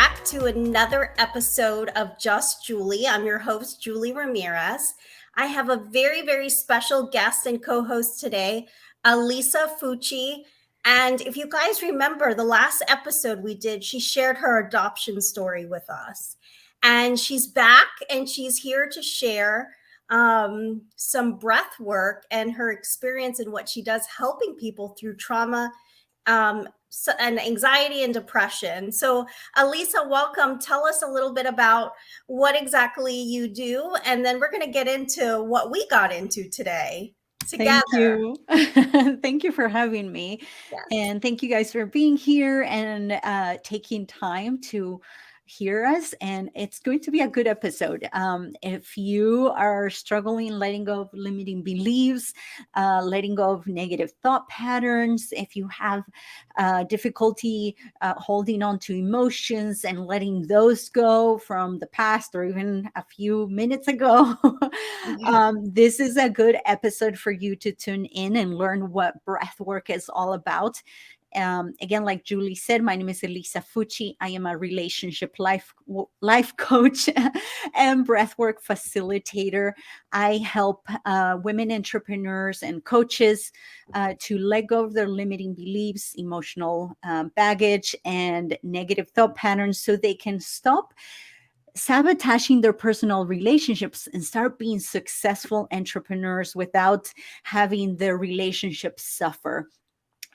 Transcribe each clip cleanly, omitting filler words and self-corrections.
back to another episode of Just Julie. I'm your host, Julie Ramirez. I have a very, very special guest and co host today, Elisa Fucci. And if you guys remember the last episode we did, she shared her adoption story with us. And she's back and she's here to share some breath work and her experience in what she does helping people through trauma and anxiety and depression. So, Elisa, welcome. Tell us a little bit about what exactly you do, and then we're going to get into what we got into today together. Thank you. Thank you for having me. Yes. And thank you guys for being here and taking time to hear us. And it's going to be a good episode. If you are struggling letting go of limiting beliefs, letting go of negative thought patterns, if you have difficulty holding on to emotions and letting those go from the past or even a few minutes ago, this is a good episode for you to tune in and learn what breath work is all about. Again, like Julie said, my name is Elisa Fucci. I am a relationship life coach and breathwork facilitator. I help women entrepreneurs and coaches to let go of their limiting beliefs, emotional baggage, and negative thought patterns so they can stop sabotaging their personal relationships and start being successful entrepreneurs without having their relationships suffer.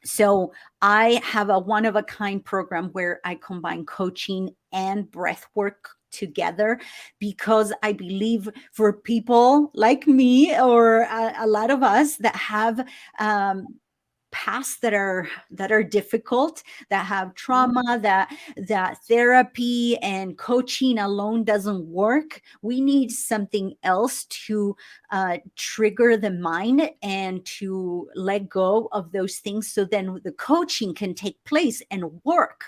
So I have a one of a kind program where I combine coaching and breath work together because I believe for people like me or a lot of us that have pasts that are difficult, that have trauma, that therapy and coaching alone doesn't work. We need something else to trigger the mind and to let go of those things so then the coaching can take place and work.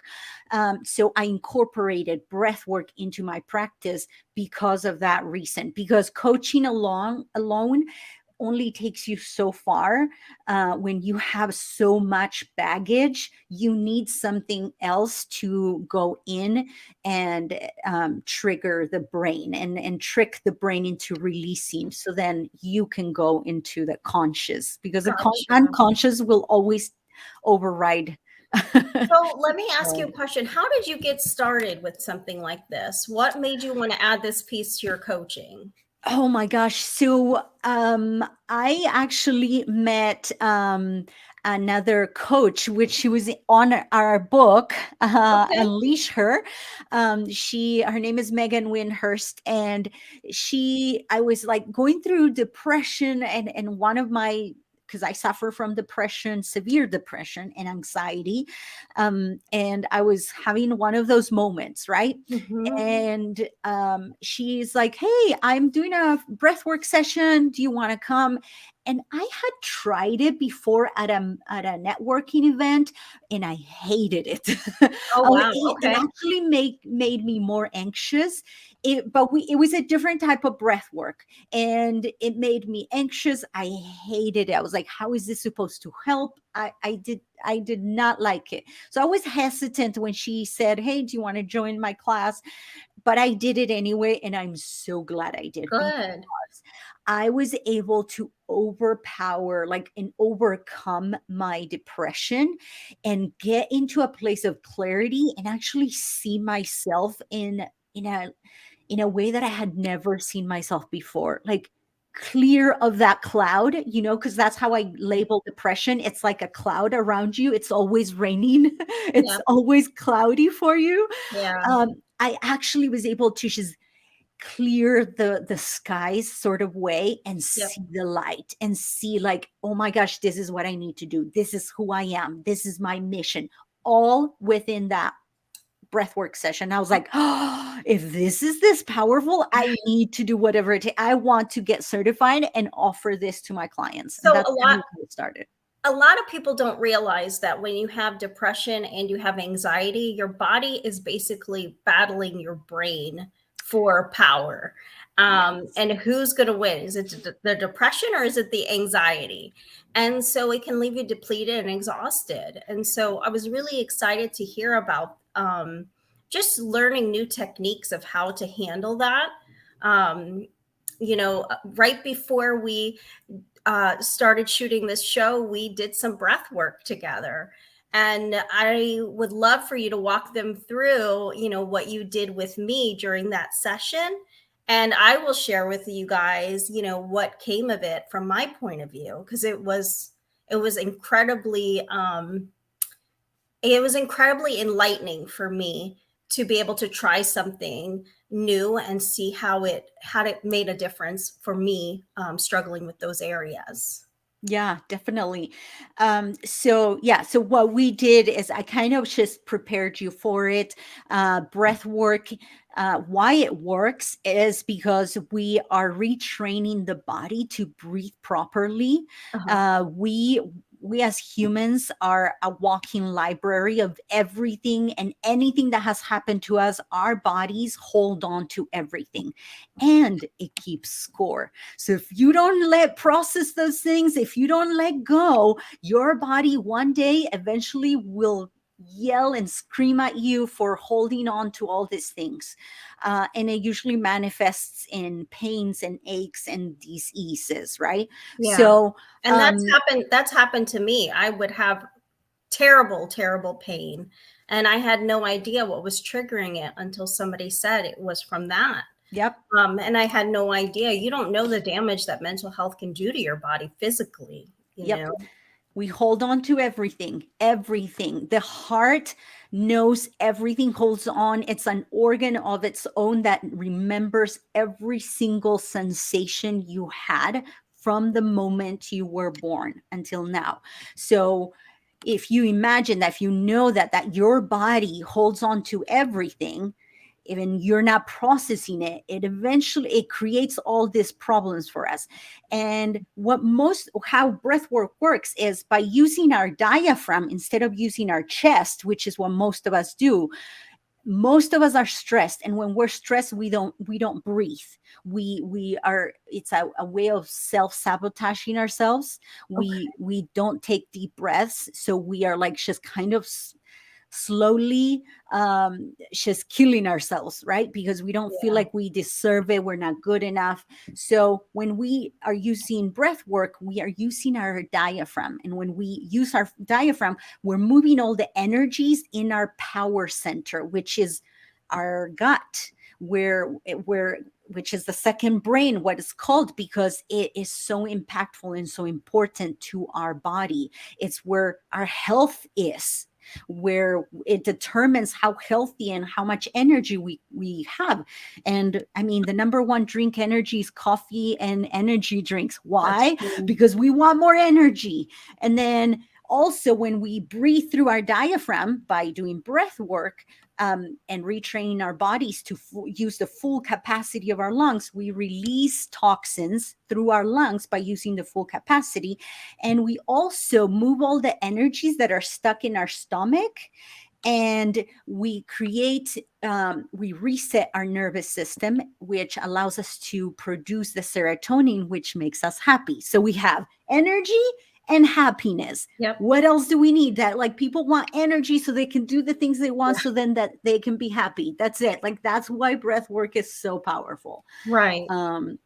So I incorporated breath work into my practice because of that reason, because coaching alone only takes you so far. When you have so much baggage, you need something else to go in and trigger the brain and trick the brain into releasing. So then you can go into the conscious because the Gotcha. unconscious will always override. So, let me ask you So, a question. How did you get started with something like this? What made you want to add this piece to your coaching? oh my gosh. So I actually met another coach, which she was on our book, Okay. Unleash Her. Her name is Megan Winhurst. And I was like going through depression and one of my, because I suffer from depression, severe depression and anxiety. And I was having one of those moments, right? Hmm. And she's like, "Hey, I'm doing a breathwork session. Do you want to come?" And I had tried it before at a networking event, and I hated it. Oh, wow. It Okay. actually made me more anxious. It was a different type of breath work, and it made me anxious. I hated it. I was like, "How is this supposed to help?" I did not like it. So I was hesitant when she said, "Hey, do you want to join my class?" But I did it anyway, and I'm so glad I did because Good. I was able to overpower, like, and overcome my depression and get into a place of clarity and actually see myself in a in a way that I had never seen myself before. Like clear of that cloud, because that's how I label depression. It's like a cloud around you. It's always raining. It's Yeah. always cloudy for you. Yeah. I actually was able to just clear the skies sort of way and Yep. see the light and see like, oh my gosh, this is what I need to do. This is who I am. This is my mission. All within that breathwork session. I was like, oh, if this is this powerful, I need to do whatever it takes. I want to get certified and offer this to my clients. And So, that's kind of how it started. a lot of people don't realize that when you have depression and you have anxiety, your body is basically battling your brain for power. Yes. And who's going to win? Is it the depression or is it the anxiety? And so it can leave you depleted and exhausted. And so I was really excited to hear about just learning new techniques of how to handle that. Um, right before we started shooting this show, we did some breath work together. And I would love for you to walk them through, what you did with me during that session. And I will share with you guys, what came of it from my point of view, because it was incredibly enlightening for me to be able to try something new and see how it made a difference for me, struggling with those areas. Yeah, definitely. So yeah, so what we did is I kind of just prepared you for it. Breath work, why it works is because we are retraining the body to breathe properly. Uh-huh. We as humans are a walking library of everything and anything that has happened to us. Our bodies hold on to everything, and it keeps score. So if you don't let process those things, if you don't let go, your body one day eventually will yell and scream at you for holding on to all these things. And it usually manifests in pains and aches and diseases, right? Yeah. So, And that's happened to me. I would have terrible, terrible pain. And I had no idea what was triggering it until somebody said it was from that. yep, And I had no idea. You don't know the damage that mental health can do to your body physically, you yep. know? We hold on to everything, everything. The heart knows everything, holds on. It's an organ of its own that remembers every single sensation you had from the moment you were born until now. So if you imagine that, if you know that your body holds on to everything, even you're not processing it, it creates all these problems for us. And how breath work works is by using our diaphragm instead of using our chest, which is what most of us do. Most of us are stressed, and when we're stressed, we don't breathe. We are It's a way of self-sabotaging ourselves. Okay. We don't take deep breaths, so we are like just kind of slowly just killing ourselves, right? Because we don't feel Yeah. like we deserve it, we're not good enough. So when we are using breath work, we are using our diaphragm, and when we use our diaphragm, we're moving all the energies in our power center, which is our gut, where which is the second brain, what it's called, because it is so impactful and so important to our body. It's where our health is, where it determines how healthy and how much energy we have. And I mean, the number one drink energy is coffee and energy drinks. That's Why? true. Because we want more energy. And then also, when we breathe through our diaphragm by doing breath work, and retraining our bodies to use the full capacity of our lungs, we release toxins through our lungs by using the full capacity. And we also move all the energies that are stuck in our stomach, and we reset our nervous system, which allows us to produce the serotonin, which makes us happy. So we have energy and happiness. Yep. What else do we need? That, like, people want energy so they can do the things they want, Yeah. so then that they can be happy. That's it. Like, that's why breath work is so powerful. Right. um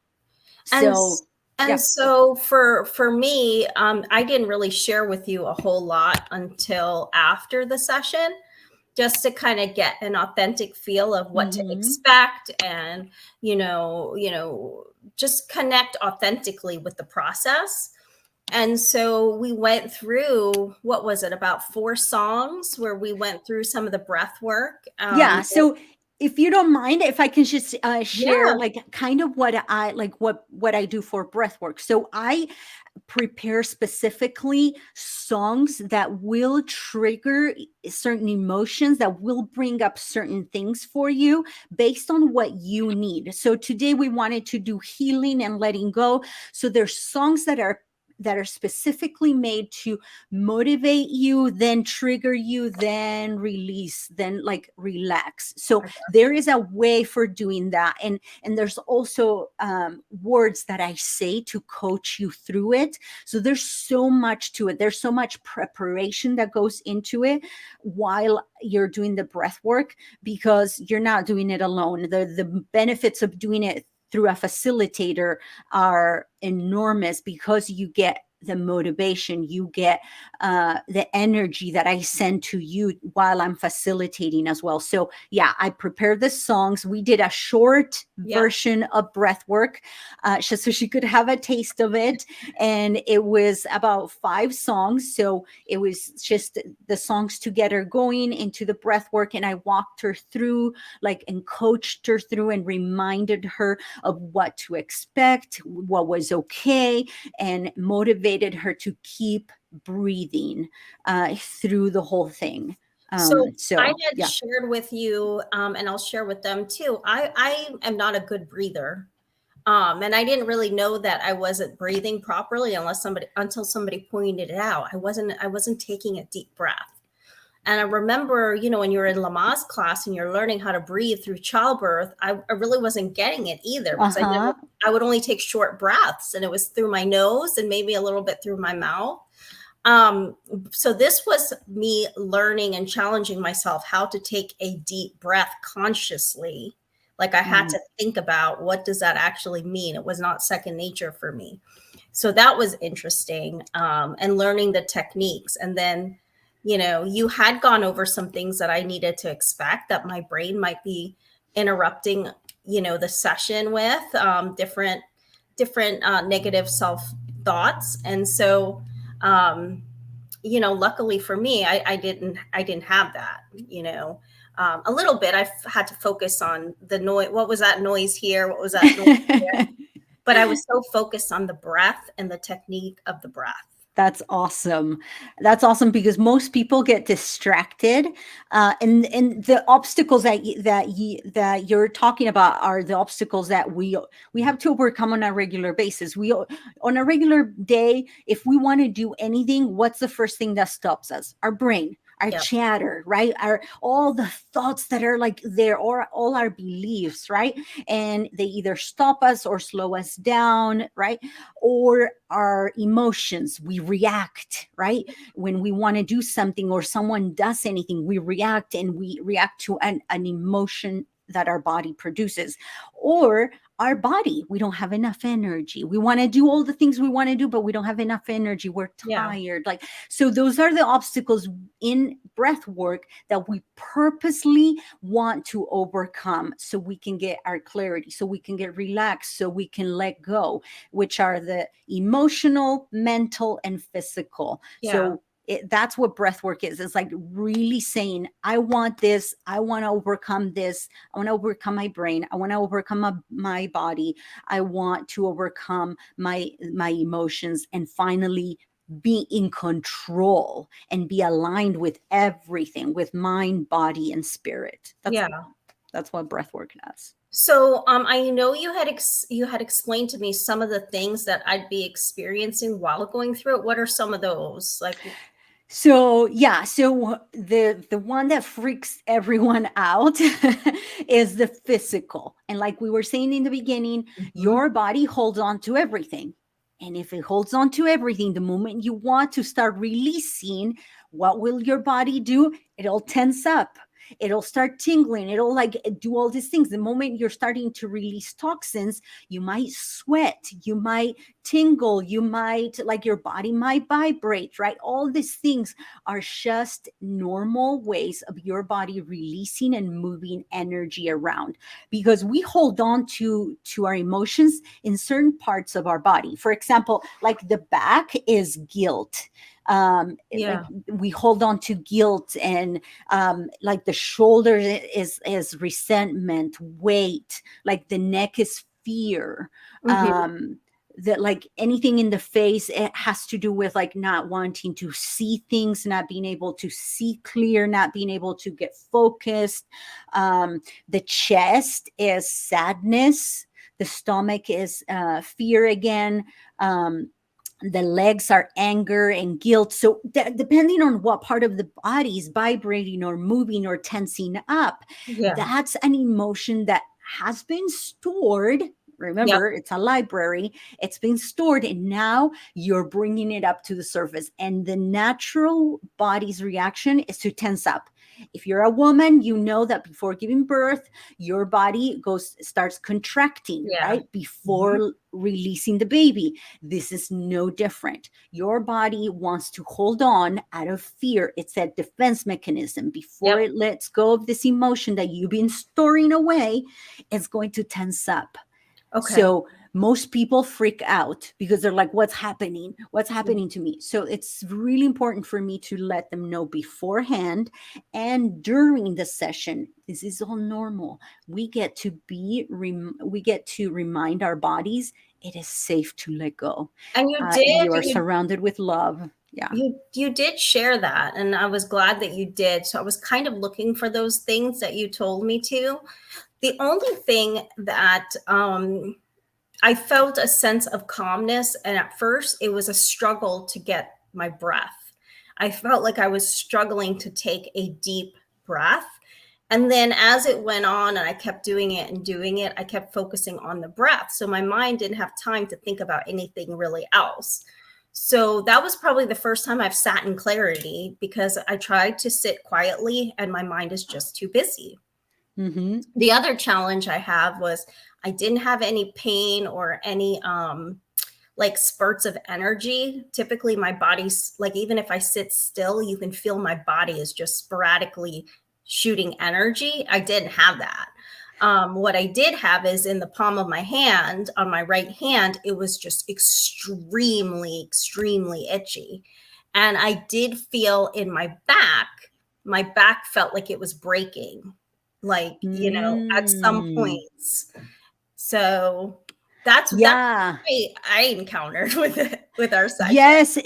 And so and yeah. so for me, I didn't really share with you a whole lot until after the session, just to kind of get an authentic feel of what to Hmm. expect, and just connect authentically with the process. And so we went through, what was it, about 4 songs where we went through some of the breath work. Yeah. So if you don't mind, if I can just share, Yeah. like, kind of what I do for breath work. So I prepare specifically songs that will trigger certain emotions, that will bring up certain things for you based on what you need. So today we wanted to do healing and letting go. So there's songs that are that are specifically made to motivate you, then trigger you, then release, then like relax. So there is a way for doing that. And there's also words that I say to coach you through it. So there's so much to it. There's so much preparation that goes into it while you're doing the breath work, because you're not doing it alone. The benefits of doing it through a facilitator are enormous, because you get the motivation, you get the energy that I send to you while I'm facilitating as well. So yeah, I prepared the songs. We did a short version of breath work, just so she could have a taste of it. And it was about 5 songs. So it was just the songs to get her going into the breath work. And I walked her through, like, and coached her through and reminded her of what to expect, what was okay, and motivated her to keep breathing through the whole thing. So I So had yeah. shared with you, and I'll share with them too. I am not a good breather. And I didn't really know that I wasn't breathing properly until somebody pointed it out. I wasn't taking a deep breath. And I remember, when you're in Lamaze class and you're learning how to breathe through childbirth, I really wasn't getting it either, because I would only take short breaths, and it was through my nose and maybe a little bit through my mouth. So this was me learning and challenging myself how to take a deep breath consciously. Like, I had to think about, what does that actually mean? It was not second nature for me. So that was interesting, and learning the techniques. And then, you had gone over some things that I needed to expect, that my brain might be interrupting, the session with, different negative self thoughts. And so, luckily for me, I didn't have that. A little bit. Had to focus on the noise. What was that noise here? What was that noise there? But I was so focused on the breath and the technique of the breath. That's awesome. That's awesome, because most people get distracted, and the obstacles that you're talking about are the obstacles that we have to overcome on a regular basis. On a regular day, if we want to do anything, what's the first thing that stops us? Our brain, our Yep. chatter, right? Our all the thoughts that are like there, or all our beliefs, right? And they either stop us or slow us down, right? Or our emotions, we react, right? When we want to do something or someone does anything, we react, and we react to an emotion that our body produces. Or our body, we don't have enough energy, we want to do all the things we want to do, but we don't have enough energy, we're Yeah. tired. Like, so those are the obstacles in breath work that we purposely want to overcome, so we can get our clarity, so we can get relaxed, so we can let go, which are the emotional, mental, and physical. Yeah. So that's what breath work is. It's like really saying, I want this. I want to overcome this. I want to overcome my brain. I want to overcome my body. I want to overcome my emotions, and finally be in control and be aligned with everything, with mind, body, and spirit. Yeah. That's what breath work does. So, I know you had explained to me some of the things that I'd be experiencing while going through it. What are some of those? Like, So yeah, so the one that freaks everyone out is the physical. And like we were saying in the beginning, your body holds on to everything. And if it holds on to everything, the moment you want to start releasing, what will your body do? It'll tense up. It'll start tingling. It'll like do all these things. The moment you're starting to release toxins, you might sweat, you might tingle, you might, like, your body might vibrate, right? All these things are just normal ways of your body releasing and moving energy around, because we hold on to our emotions in certain parts of our body. For example, like the back is guilt. Like we hold on to guilt, and like the shoulder is resentment, weight, like the neck is fear. That, like, anything in the face, it has to do with like not wanting to see things, not being able to see clear, not being able to get focused. The chest is sadness, the stomach is fear again. The legs are anger and guilt. So depending on what part of the body is vibrating or moving or tensing up, Yeah. that's an emotion that has been stored. Yep. Remember, it's a library. It's been stored, and now you're bringing it up to the surface. And the natural body's reaction is to tense up. If you're a woman, you know that before giving birth, your body starts contracting, Yeah. right? Mhm. Before releasing the baby. This is no different. Your body wants to hold on out of fear. It's a defense mechanism. Before Yep. it lets go of this emotion that you've been storing away, it's going to tense up. Okay. So most people freak out because they're like, what's happening? What's Yeah. happening to me? So it's really important for me to let them know beforehand and during the session. This is all normal. We get to remind our bodies it is safe to let go. And You are surrounded with love. Yeah. you did share that, and I was glad that you did. So I was kind of looking for those things that you told me to. The only thing that I felt a sense of calmness, and at first it was a struggle to get my breath. I felt like I was struggling to take a deep breath. And then as it went on and I kept doing it, I kept focusing on the breath. So my mind didn't have time to think about anything really else. So that was probably the first time I've sat in clarity because I tried to sit quietly and my mind is just too busy. Mm-hmm. The other challenge I have was I didn't have any pain or any like spurts of energy. Typically my body's like, even if I sit still, you can feel my body is just sporadically shooting energy. I didn't have that. What I did have is in the palm of my hand, on my right hand, it was just extremely itchy. And I did feel in my back felt like it was breaking, like, at some Mm. points. So that's Yeah. I encountered with it with our session. Yes,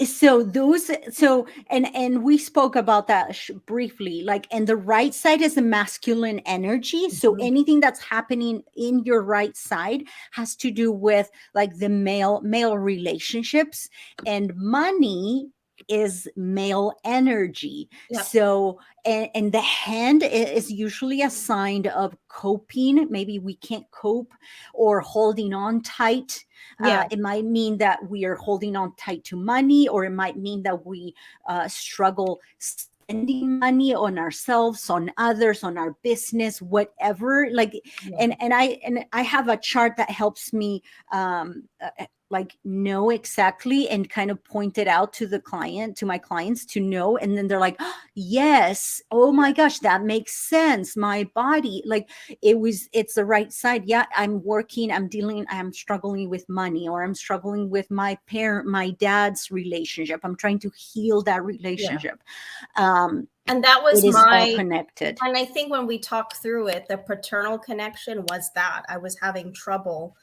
and we spoke about that briefly. Like, and the right side is a masculine energy. So Mhm. anything that's happening in your right side has to do with like the male relationships, and money is male energy. Yep. So and the hand is usually a sign of coping. Maybe we can't cope, or holding on tight. Yeah. It might mean that we are holding on tight to money, or it might mean that we struggle spending money on ourselves, on others, on our business, whatever. Like, Yeah. and I have a chart that helps me like know exactly and kind of point it out to my clients to know, and then they're like, oh, yes, oh my gosh, that makes sense. My body, like, it's the right side. Yeah, I'm struggling with money, or I'm struggling with my dad's relationship. I'm trying to heal that Yeah. relationship. um And that it was is all connected. and I think when we talked through it, the paternal connection was that I was having trouble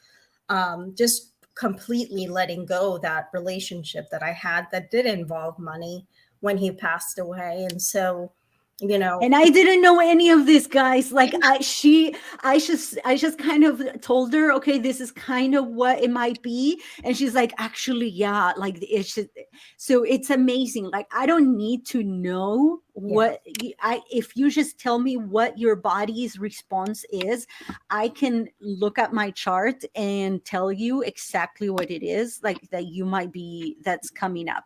just completely letting go that relationship that I had that did involve money when he passed away. And so, you know, And I didn't know any of this, guys. Like, I just kind of told her, okay, this is kind of what it might be. And she's like, actually, yeah, like it's just, so it's amazing. Like, I don't need to know yeah, if you just tell me what your body's response is, I can look at my chart and tell you exactly what it is, like that you might be, that's coming up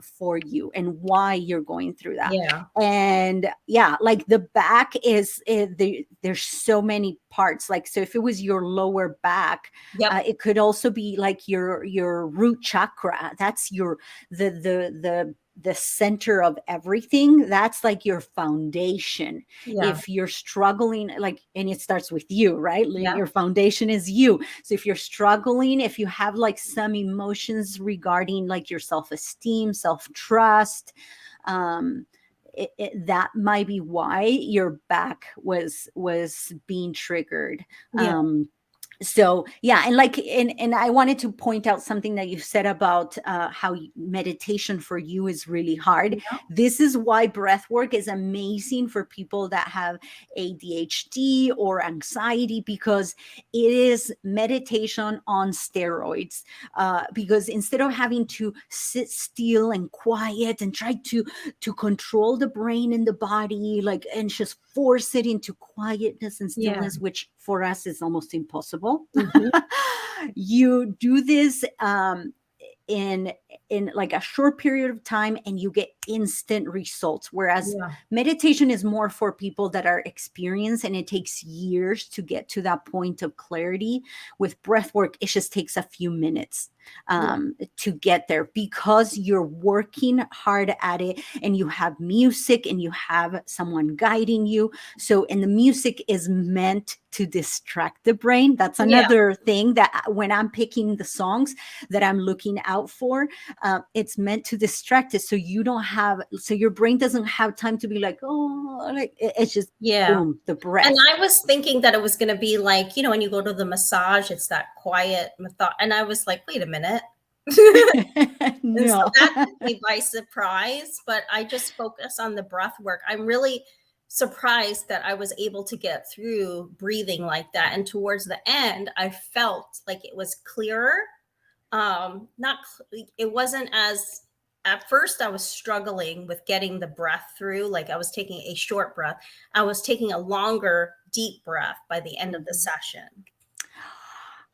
for you, and why you're going through that. yeah, And yeah, like the back there's so many parts. Like, so if it was your lower back, yep, it could also be like your root chakra. That's your the center of everything. That's like your foundation. yeah, If you're struggling, like, and it starts with you, right? Like, yeah, your foundation is you. So if you're struggling, if you have like some emotions regarding like your self-esteem, self-trust, um that might be why your back was being triggered. yeah, um So yeah, and like and I wanted to point out something that you said about how meditation for you is really hard. Yeah. This is why breath work is amazing for people that have ADHD or anxiety, because it is meditation on steroids. Because instead of having to sit still and quiet and try to control the brain and the body, like, and just force it into quietness and Yeah. stillness, which for us is almost impossible. Hmm. You do this in like a short period of time and you get instant results, whereas Yeah. meditation is more for people that are experienced and it takes years to get to that point of clarity. With breath work, it just takes a few minutes Yeah. to get there, because you're working hard at it and you have music and you have someone guiding you. So, and the music is meant to distract the brain. That's Yeah. another thing that when I'm picking the songs that I'm looking out for, it's meant to distract it, so you don't have, so your brain doesn't have time to be like, oh, like it's just Yeah. boom, the And breath. I was thinking that it was going to be like, when you go to the massage, it's that quiet method. And I was like, wait a minute. And so No. that took me by surprise, but I just focus on the breath work. I'm really surprised that I was able to get through breathing like that. And towards the end, I felt like it was clearer. Not it wasn't as At first I was struggling with getting the breath through. Like I was taking a short breath. I was taking a longer, deep breath by the end of the Mhm. session.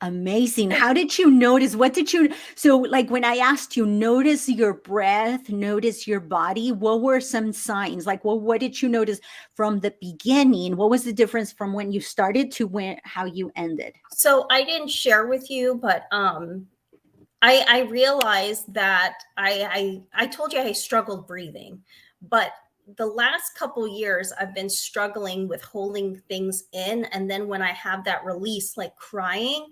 Amazing. How did you notice? What did you, so like when I asked you, notice your breath, notice your body, what were some signs? Like, well, what did you notice from the beginning? What was the difference from when you started to when, how you ended? So I didn't share with you, but I realized that I told you I struggled breathing, but the last couple years I've been struggling with holding things in, and then when I have that release, like crying,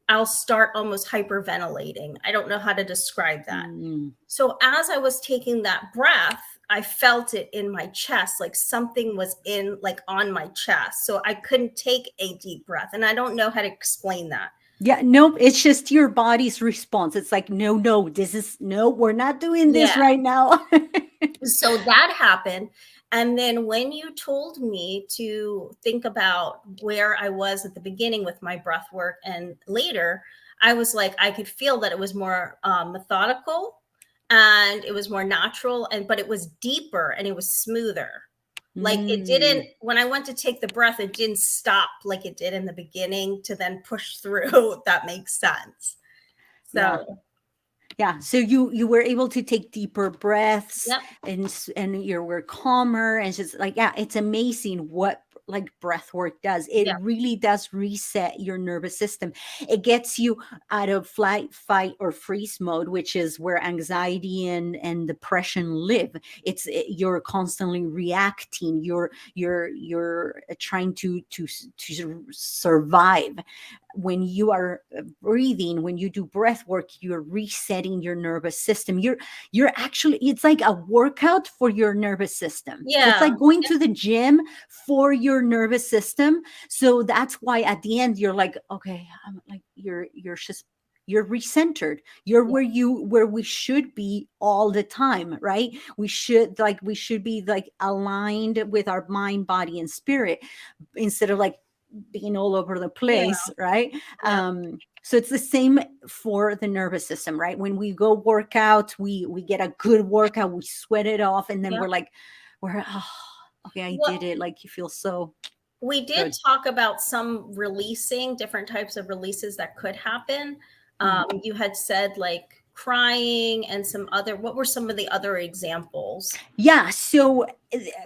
I'll start almost hyperventilating. I don't know how to describe that. Mm, So as I was taking that breath, I felt it in my chest, like something was in, like on my chest. So I couldn't take a deep breath, and I don't know how to explain that. yeah, nope. It's just your body's response. It's like, no, no, this is no, we're not doing Yeah. this right now. So that happened. And then when you told me to think about where I was at the beginning with my breath work and later, I was like, I could feel that it was more methodical and it was more natural, and but it was deeper and it was smoother. Like it didn't, Mm, when I went to take the breath, it didn't stop like it did in the beginning to then push through, if that makes sense. yeah. So, Yeah, so you were able to take deeper breaths yep, and and you were calmer, and just like, yeah, it's amazing what like breath work does. It yeah, really does reset your nervous system. It gets you out of flight, fight, or freeze mode, which is where anxiety and depression live. You're constantly reacting. You're trying to survive. When you are breathing, when you do breath work, you're resetting your nervous system. You're actually, it's like a workout for your nervous system. It's yeah, like going to the gym for your nervous system. So that's why at the end you're like, okay, I'm like, you're just, you're recentered. You're yeah, where we should be all the time, right? We should be like aligned with our mind, body, and spirit, instead of like being all over the yeah, place, right? yeah, So it's the same for the nervous system, right? When we go work out, we get a good workout, we sweat it off, and then yeah. we're like, we're okay, I What did it. Like you feel so we did good. talk about some releasing, different types of releases that could happen. Mhm. You had said like crying and some other, what were some of the other examples? Yeah. So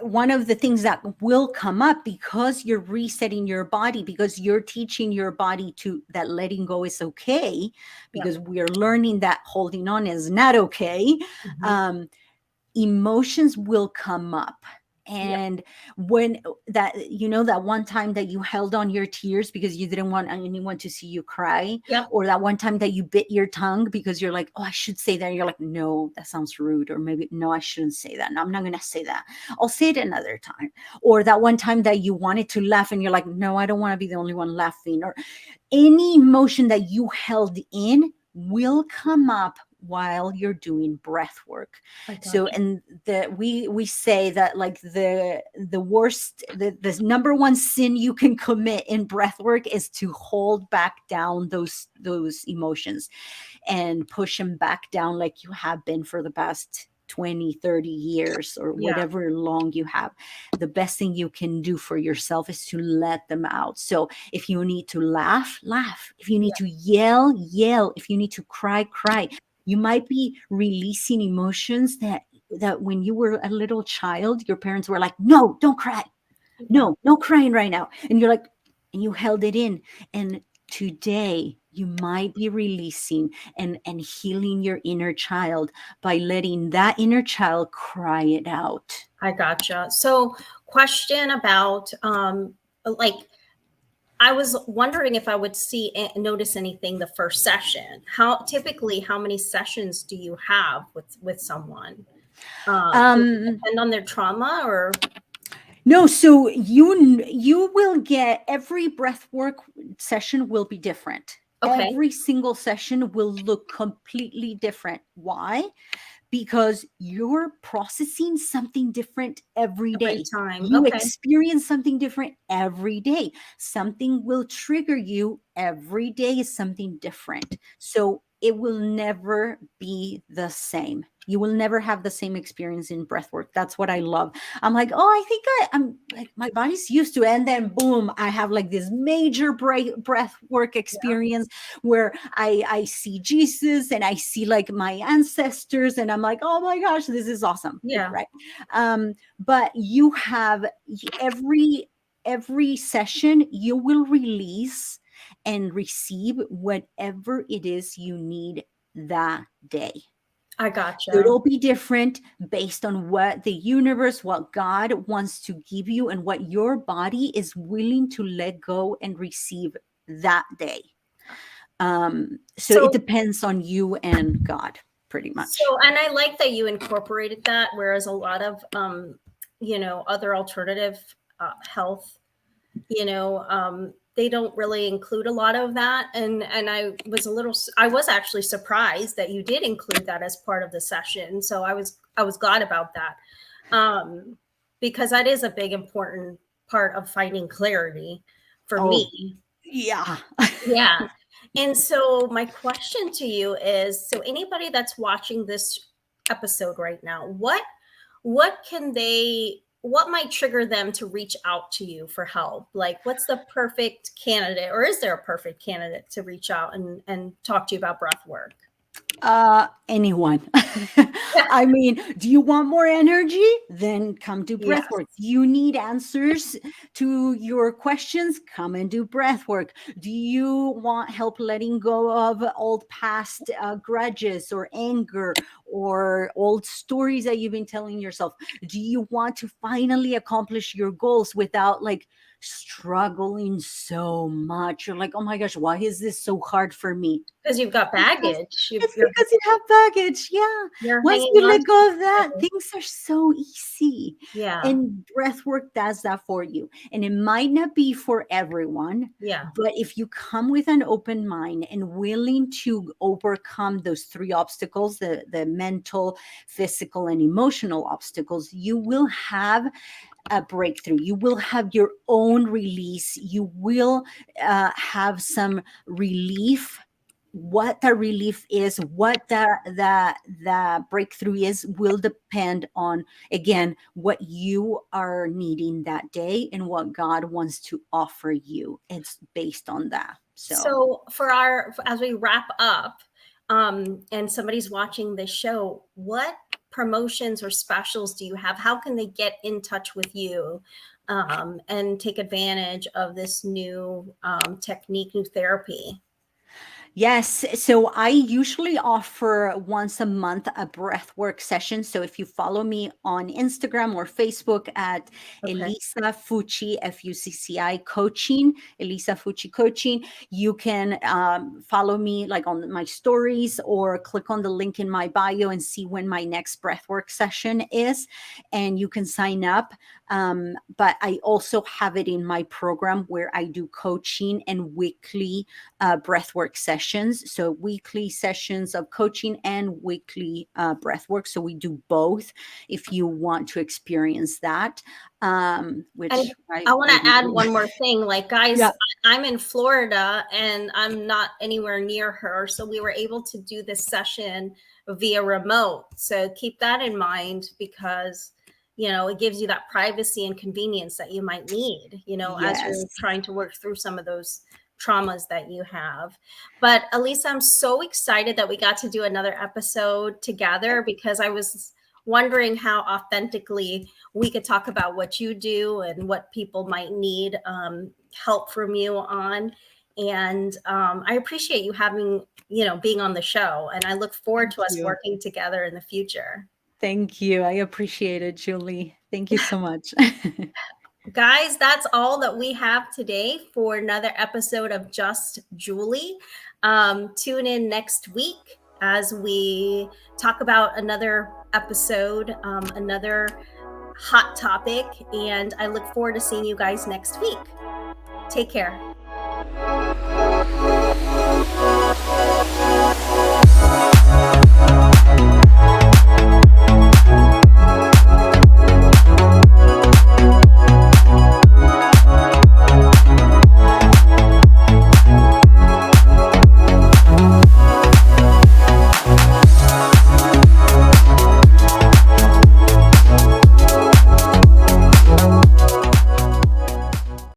one of the things that will come up, because you're resetting your body, because you're teaching your body to that letting go is okay, Yeah. because we are learning that holding on is not okay. Mhm. Um, Emotions will come up. Yep. And when that, that one time that you held on your tears because you didn't want anyone to see you cry, Yep. or that one time that you bit your tongue because you're like, oh, I should say that, and you're like, no, that sounds rude, or maybe no, I shouldn't say that, no, I'm not going to say that, I'll say it another time. Or that one time that you wanted to laugh and you're like, no, I don't want to be the only one laughing. Or any emotion that you held in will come up while you're doing breath work. I So, gotcha. and we say that, like, the worst, the number one sin you can commit in breath work is to hold back down those emotions and push them back down, like you have been for the past 20, 30 years, or Yeah. whatever long you have. The best thing you can do for yourself is to let them out. So if you need to laugh, laugh. If you need Yeah. to yell, yell. If you need to cry, cry. You might be releasing emotions that when you were a little child, your parents were like, no, don't cry, Yeah. no, no crying right now. And you're like, and you held it in. And today you might be releasing and healing your inner child by letting that inner child cry it out. I gotcha. So, question about like I was wondering if I would notice anything the first session. How many sessions do you have with someone? Does it Um, depend on their trauma or no, so you will get, every breath work session will be different. okay, Every single session will look completely different. Why? Because you're processing something different every every day. time? You Okay, experience something different every day. Something will trigger you every day, is something different. So it will never be the same. You will never have the same experience in breath work. That's what I love. I'm like, oh, I think I'm like, my body's used to it. And then boom, I have like this major breath work yeah, experience where I see Jesus and I see like my ancestors, and I'm like, oh my gosh, this is awesome, yeah, right? But you have every session you will release and receive whatever it is you need that day. I So gotcha. it'll be different based on what the universe, what God wants to give you, and what your body is willing to let go and receive that day. So it So, depends on you and God, pretty much. and I like that you incorporated that, whereas a lot of other alternative health they don't really include a lot of that, and I was actually surprised that you did include that as part of the session, so I was glad about that, um because that is a big important part of finding clarity for Oh, me. yeah. Yeah. And so my question to you is, so anybody that's watching this episode right now, what might trigger them to reach out to you for help? Like what's the perfect candidate, or is there a perfect candidate to reach out and talk to you about breath work? Anyone. Yeah. I mean, do you want more energy? Then come do breath Yes. work. Do you need answers to your questions? Come and do breath work. Do you want help letting go of old past grudges or anger or old stories that you've been telling yourself? Do you want to finally accomplish your goals without like struggling so much? You're like, oh my gosh, why is this so hard for me? Because you've got Because baggage. it's because you have baggage. Yeah. You're Once hanging you on let to go of that, baggage. things are so easy. Yeah. And breath work does that for you. And it might not be for everyone, Yeah. but if you come with an open mind and willing to overcome those three obstacles, the mental, physical, and emotional obstacles, you will have a breakthrough. You will have your own release. You will have some relief. What the relief is, what the breakthrough is, will depend on, again, what you are needing that day and what God wants to offer you. It's based on that. So So as we wrap up, and somebody's watching this show, what promotions or specials do you have? How can they get in touch with you, and take advantage of this new technique, new therapy? Yes. So I usually offer once a month a breathwork session. So if you follow me on Instagram or Facebook at Okay. Elisa Fucci, Fucci coaching, Elisa Fucci coaching, you can follow me like on my stories or click on the link in my bio and see when my next breathwork session is. And you can sign up. But I also have it in my program where I do coaching and weekly breathwork sessions. So weekly sessions of coaching and weekly breathwork. So we do both if you want to experience that, And which I want I to add do. one more thing. Like, guys, Yeah. I'm in Florida and I'm not anywhere near her. So we were able to do this session via remote. So keep that in mind because, it gives you that privacy and convenience that you might need, as you're Yes. trying to work through some of those traumas that you have. But Elisa, I'm so excited that we got to do another episode together because I was wondering how authentically we could talk about what you do and what people might need help from you on. And I appreciate you having, being on the show. And I look forward Thank to us you. working together in the future. Thank you. I appreciate it, Julie. Thank you so much. Guys, that's all that we have today for another episode of Just Julie. Tune in next week as we talk about another episode, another hot topic. And I look forward to seeing you guys next week. Take care.